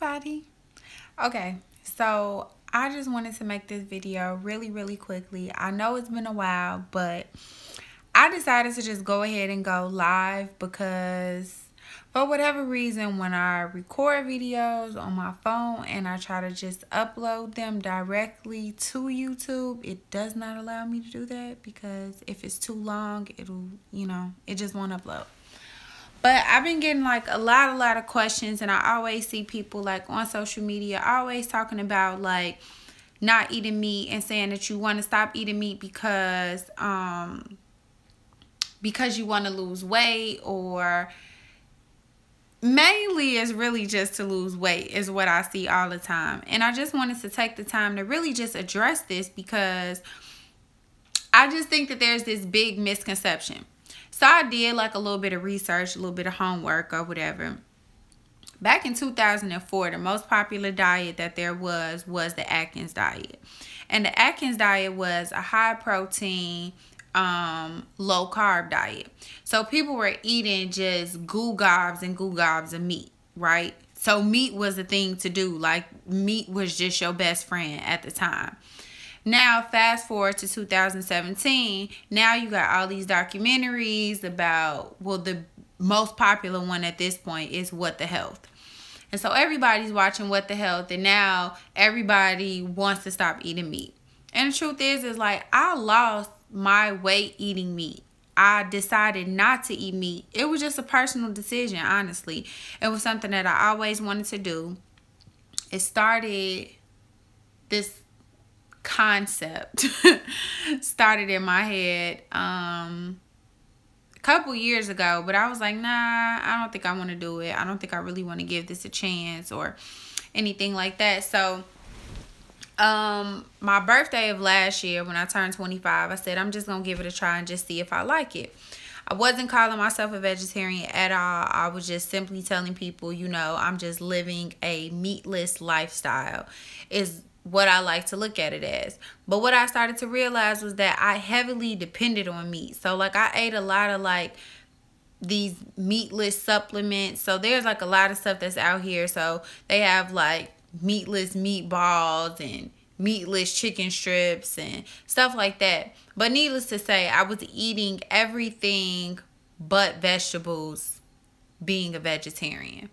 everybody. Okay, so I just wanted to make this video really quickly. I know it's been a while, but I decided to just go ahead and go live because for whatever reason, when I record videos on my phone and I try to just upload them directly to YouTube, it does not allow me to do that because if it's too long, it'll, it just won't upload. But I've been getting like a lot of questions, and I always see people like on social media always talking about like not eating meat and saying that you want to stop eating meat because you want to lose weight, or mainly it's really just to lose weight is what I see all the time. And I just wanted to take the time to really just address this because I just think that there's this big misconception. So I did like a little bit of research, a little bit of homework or whatever. Back in 2004, the most popular diet that there was the Atkins diet. And the Atkins diet was a high protein, low carb diet. So people were eating just goo gobs and goo gobs of meat, right? So meat was the thing to do. Like meat was just your best friend at the time. Now, fast forward to 2017, now you got all these documentaries about, well, the most popular one at this point is What the Health. And so everybody's watching What the Health, and now everybody wants to stop eating meat. And the truth is like, I lost my weight eating meat. I decided not to eat meat. It was just a personal decision, honestly. It was something that I always wanted to do. It started, this concept started in my head a couple years ago, but I was like, nah, I don't think I want to do it. I don't think I really want to give this a chance or anything like that. So my birthday of last year, when I turned 25, I said I'm just gonna give it a try and just see if I like it. I wasn't calling myself a vegetarian at all. I was just simply telling people, I'm just living a meatless lifestyle is what I like to look at it as. But what I started to realize was that I heavily depended on meat. So like I ate a lot of like these meatless supplements. So there's like a lot of stuff that's out here. So they have like meatless meatballs and meatless chicken strips and stuff like that. But needless to say, I was eating everything but vegetables, being a vegetarian.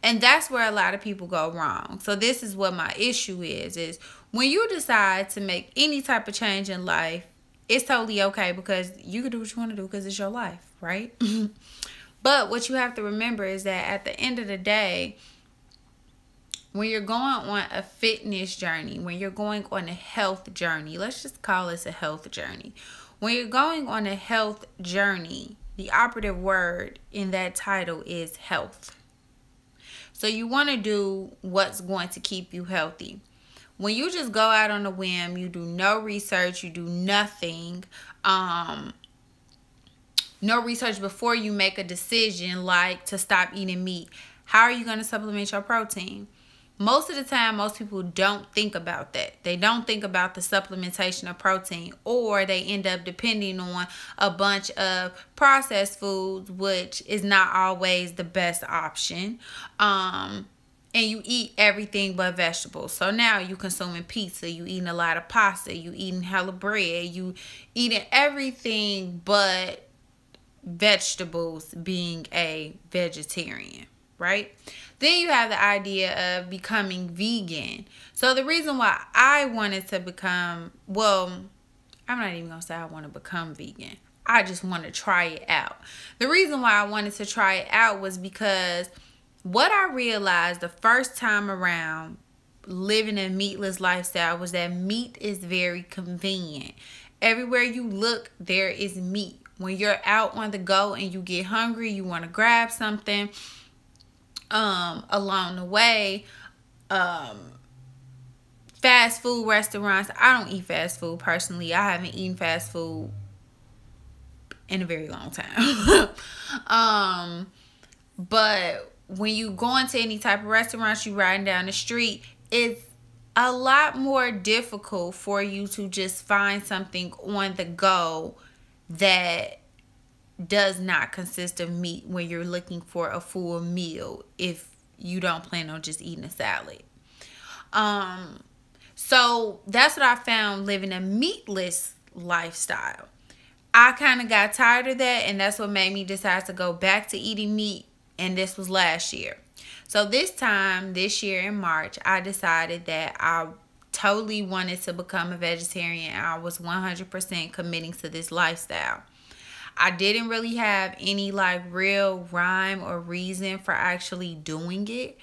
And that's where a lot of people go wrong. So this is what my issue is when you decide to make any type of change in life, it's totally okay because you can do what you want to do because it's your life, right? But what you have to remember is that at the end of the day, when you're going on a fitness journey, when you're going on a health journey, let's just call this a health journey. When you're going on a health journey, the operative word in that title is health. So you want to do what's going to keep you healthy. When you just go out on a whim, you do no research, you do nothing, no research before you make a decision like to stop eating meat, how are you going to supplement your protein? Most of the time, most people don't think about that. They don't think about the supplementation of protein, or they end up depending on a bunch of processed foods, which is not always the best option. And you eat everything but vegetables. So now you consuming pizza, you eating a lot of pasta, you eating hella bread, you eating everything but vegetables, being a vegetarian, right? Then you have the idea of becoming vegan. So the reason why I wanted to become, well, I'm not even going to say I want to become vegan. I just want to try it out. The reason why I wanted to try it out was because what I realized the first time around living a meatless lifestyle was that meat is very convenient. Everywhere you look, there is meat. When you're out on the go and you get hungry, you want to grab something, along the way, fast food restaurants. I don't eat fast food personally. I haven't eaten fast food in a very long time. But when you go into any type of restaurants, you riding down the street, it's a lot more difficult for you to just find something on the go that does not consist of meat when you're looking for a full meal, if you don't plan on just eating a salad. So that's what I found living a meatless lifestyle. I kind of got tired of that, and that's what made me decide to go back to eating meat, and this was last year. So this year in March, I decided that I totally wanted to become a vegetarian. I was 100% committing to this lifestyle. I didn't really have any like real rhyme or reason for actually doing it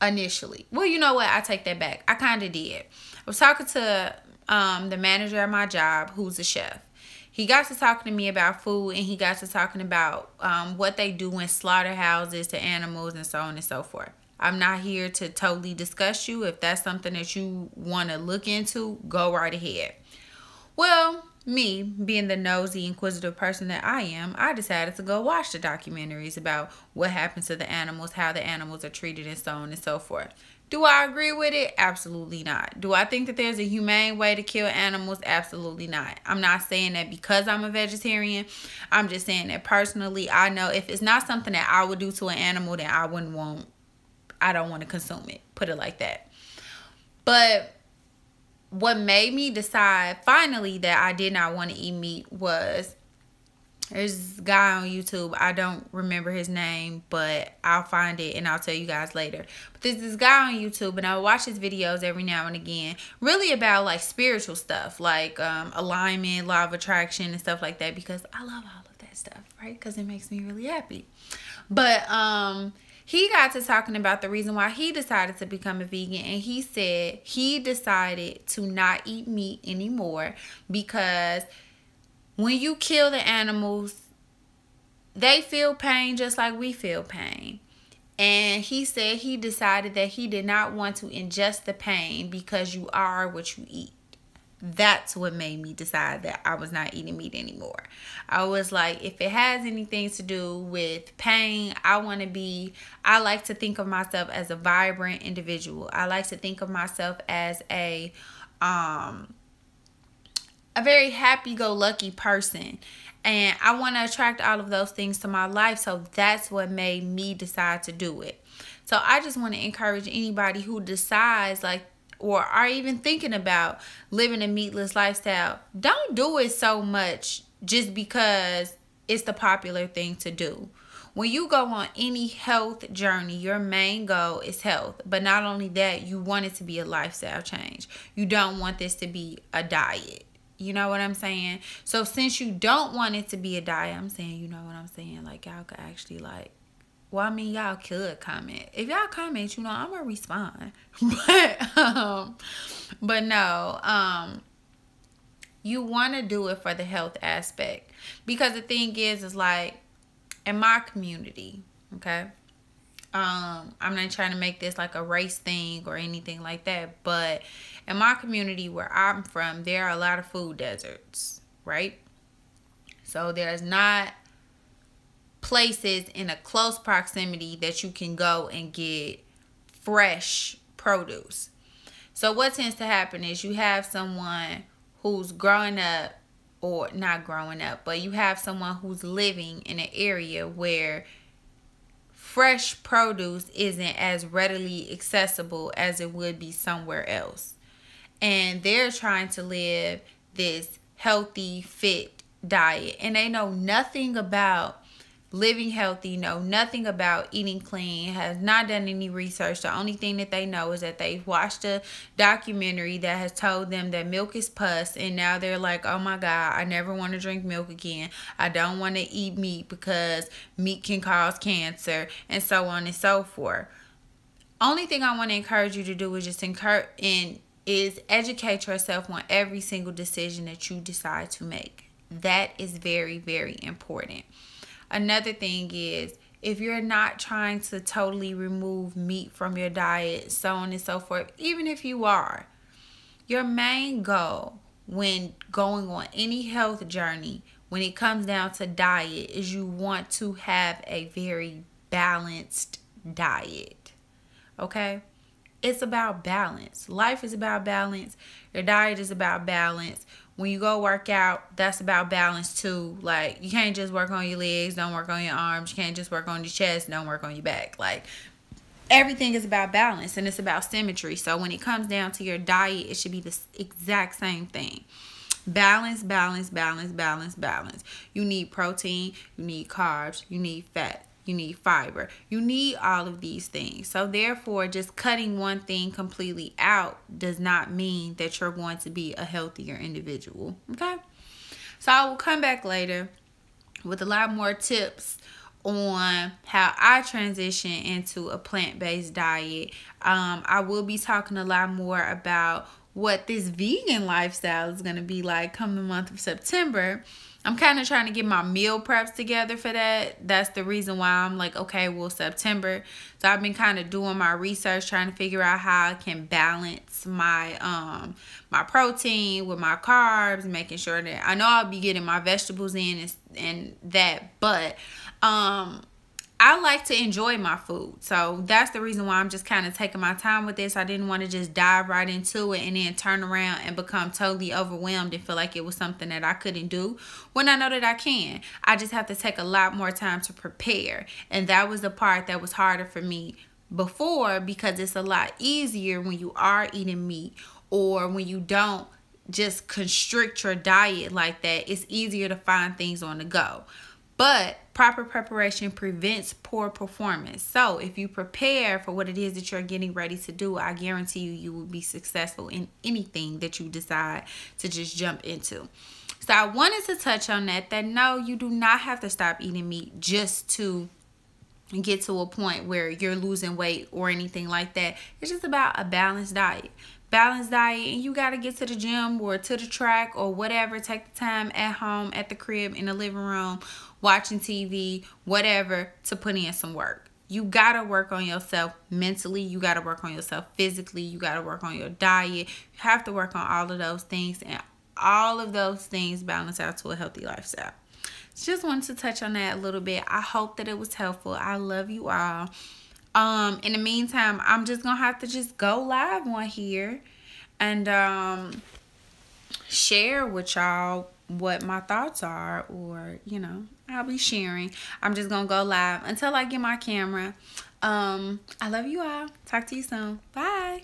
initially. Well, you know what? I take that back. I kind of did. I was talking to the manager at my job, who's a chef. He got to talking to me about food, and he got to talking about what they do in slaughterhouses to animals and so on and so forth. I'm not here to totally discuss you. If that's something that you want to look into, go right ahead. Well, me, being the nosy, inquisitive person that I am, I decided to go watch the documentaries about what happens to the animals, how the animals are treated, and so on and so forth. Do I agree with it? Absolutely not. Do I think that there's a humane way to kill animals? Absolutely not. I'm not saying that because I'm a vegetarian. I'm just saying that personally, I know if it's not something that I would do to an animal, then I don't want to consume it. Put it like that. But what made me decide finally that I did not want to eat meat was, there's this guy on YouTube. I don't remember his name, but I'll find it and I'll tell you guys later. But there's this guy on YouTube, and I watch his videos every now and again, really about like spiritual stuff, like alignment, law of attraction, and stuff like that, because I love all of that stuff, right? Because it makes me really happy. But he got to talking about the reason why he decided to become a vegan, and he said he decided to not eat meat anymore because when you kill the animals, they feel pain just like we feel pain. And he said he decided that he did not want to ingest the pain because you are what you eat. That's what made me decide that I was not eating meat anymore. I was like, if it has anything to do with pain, I like to think of myself as a vibrant individual. I like to think of myself as a very happy-go-lucky person. And I want to attract all of those things to my life. So that's what made me decide to do it. So I just want to encourage anybody who decides or are even thinking about living a meatless lifestyle, don't do it so much just because it's the popular thing to do. When you go on any health journey, your main goal is health. But not only that, you want it to be a lifestyle change. You don't want this to be a diet. You know what I'm saying? So since you don't want it to be a diet, I'm saying, you know what I'm saying? Like, y'all could actually well, I mean, y'all could comment. If y'all comment, you know, I'm going to respond. But no, you want to do it for the health aspect. Because the thing is like, in my community, okay? I'm not trying to make this like a race thing or anything like that, but in my community where I'm from, there are a lot of food deserts, right? So there's not places in a close proximity that you can go and get fresh produce. So what tends to happen is you have someone who's growing up, or not growing up, but you have someone who's living in an area where fresh produce isn't as readily accessible as it would be somewhere else. And they're trying to live this healthy, fit diet. And they know nothing about living healthy, know nothing about eating clean, has not done any research. The only thing that they know is that they've watched a documentary that has told them that milk is pus, and now they're like, oh my God, I never want to drink milk again. I don't want to eat meat because meat can cause cancer, and so on and so forth. Only thing I want to encourage you to do is just educate yourself on every single decision that you decide to make. That is very, very important. Another thing is, if you're not trying to totally remove meat from your diet, so on and so forth, even if you are, your main goal when going on any health journey, when it comes down to diet, is you want to have a very balanced diet. Okay? It's about balance. Life is about balance. Your diet is about balance. when you go work out, that's about balance too. Like, you can't just work on your legs, don't work on your arms. You can't just work on your chest, don't work on your back. Like, everything is about balance, and it's about symmetry. So when it comes down to your diet, it should be the exact same thing. Balance, balance, balance, balance, balance. You need protein, you need carbs, you need fat, you need fiber. You need all of these things. So therefore, just cutting one thing completely out does not mean that you're going to be a healthier individual. Okay? So I will come back later with a lot more tips on how I transition into a plant-based diet. I will be talking a lot more about what this vegan lifestyle is going to be like come the month of September. I'm kind of trying to get my meal preps together for that. That's the reason why I'm like, okay, well, September. So I've been kind of doing my research, trying to figure out how I can balance my my protein with my carbs, making sure that I know I'll be getting my vegetables in and that, but I like to enjoy my food. So that's the reason why I'm just kind of taking my time with this. I didn't want to just dive right into it and then turn around and become totally overwhelmed and feel like it was something that I couldn't do when I know that I can. I just have to take a lot more time to prepare. And that was the part that was harder for me before, because it's a lot easier when you are eating meat or when you don't just constrict your diet like that. It's easier to find things on the go. But proper preparation prevents poor performance. So if you prepare for what it is that you're getting ready to do, I guarantee you will be successful in anything that you decide to just jump into. So I wanted to touch on that no, you do not have to stop eating meat just to get to a point where you're losing weight or anything like that. It's just about a balanced diet. Balanced diet, and you got to get to the gym or to the track or whatever. Take the time at home, at the crib, in the living room, watching TV, whatever, to put in some work. You got to work on yourself mentally. You got to work on yourself physically. You got to work on your diet. You have to work on all of those things, and all of those things balance out to a healthy lifestyle. Just wanted to touch on that a little bit. I hope that it was helpful. I love you all. In the meantime, I'm just gonna have to just go live on here and share with y'all what my thoughts are, or I'll be sharing. I'm just gonna go live until I get my camera. I love you all. Talk to you soon. Bye.